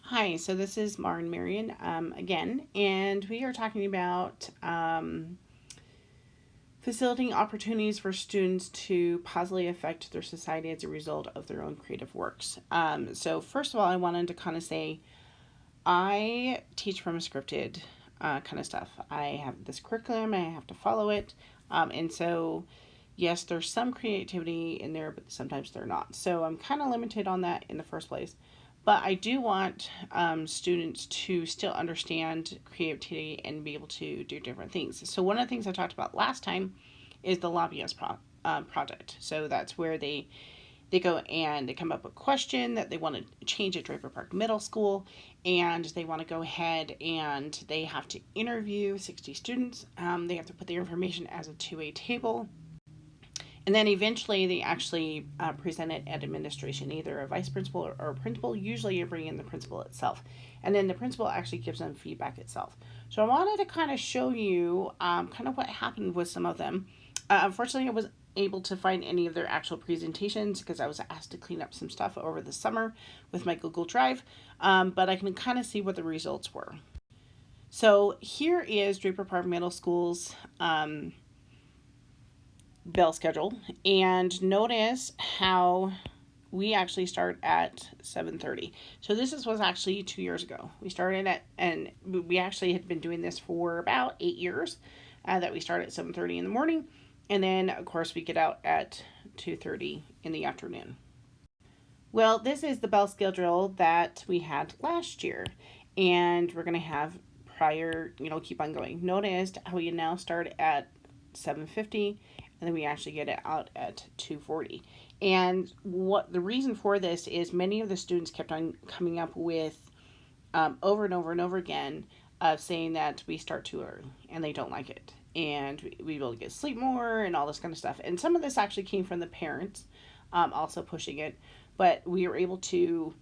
Hi, so this is Maren Marion again, and we are talking about facilitating opportunities for students to positively affect their society as a result of their own creative works. So, first of all, I wanted to kind of say I teach from a scripted kind of stuff. I have this curriculum, I have to follow it, and so yes, there's some creativity in there, but sometimes they're not. So I'm kind of limited on that in the first place. But I do want students to still understand creativity and be able to do different things. So one of the things I talked about last time is the project. So that's where they go and they come up with a question that they want to change at Draper Park Middle School, and they want to go ahead and they have to interview 60 students. They have to put their information as a two-way table, and then eventually they actually present it at administration, either a vice principal or a principal. Usually you bring in the principal itself. And then the principal actually gives them feedback itself. So I wanted to kind of show you kind of what happened with some of them. Unfortunately, I wasn't able to find any of their actual presentations because I was asked to clean up some stuff over the summer with my Google Drive. But I can kind of see what the results were. So here is Draper Park Middle School's bell schedule, and notice how we actually start at 7:30. So was actually 2 years ago. We started at, and we actually had been doing this for about 8 years. That we start at 7:30 in the morning, and then of course we get out at 2:30 in the afternoon. Well, this is the bell schedule that we had last year, and we're gonna have prior, keep on going. Notice how we now start at 7:50, and then we actually get it out at 2:40. And what the reason for this is many of the students kept on coming up with over and over and over again of saying that we start too early and they don't like it, and we will get sleep more and all this kind of stuff. And some of this actually came from the parents also pushing it, but we were able to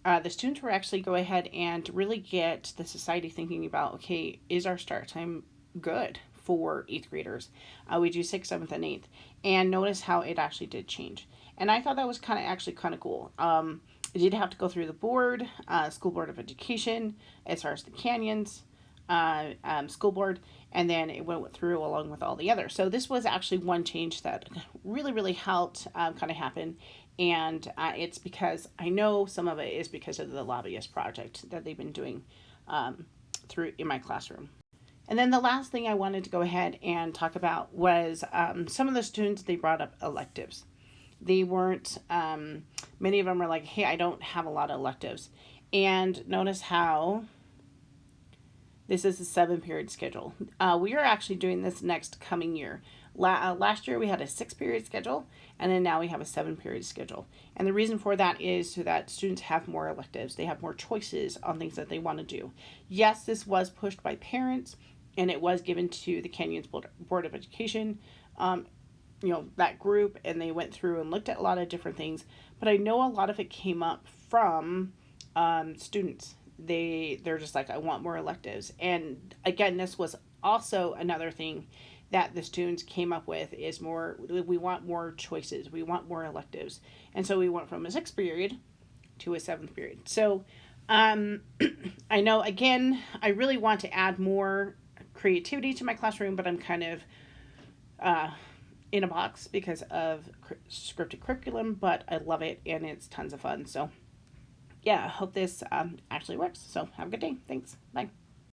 the students were actually go ahead and really get the society thinking about, okay, is our start time good for eighth graders? We do sixth, seventh, and eighth, and notice how it actually did change. And I thought that was kind of cool. It did have to go through the board, school board of education, as far as the canyons, school board, and then it went through along with all the others. So this was actually one change that really helped kind of happen. And it's because I know some of it is because of the Lobbyist project that they've been doing through in my classroom. And then the last thing I wanted to go ahead and talk about was some of the students, they brought up electives. They weren't, many of them were like, hey, I don't have a lot of electives. And notice how this is a 7-period schedule. We are actually doing this next coming year. Last year we had a 6-period schedule, and then now we have a 7-period schedule. And the reason for that is so that students have more electives. They have more choices on things that they want to do. Yes, this was pushed by parents, and it was given to the Canyons Board of Education, that group, and they went through and looked at a lot of different things. But I know a lot of it came up from students. They're just like, I want more electives. And again, this was also another thing that the students came up with is we want more choices, we want more electives. And so we went from a 6th period to a 7th period. So I know, again, I really want to add more creativity to my classroom, but I'm kind of in a box because of scripted curriculum, but I love it and it's tons of fun. So yeah, I hope this actually works. So have a good day. Thanks. Bye.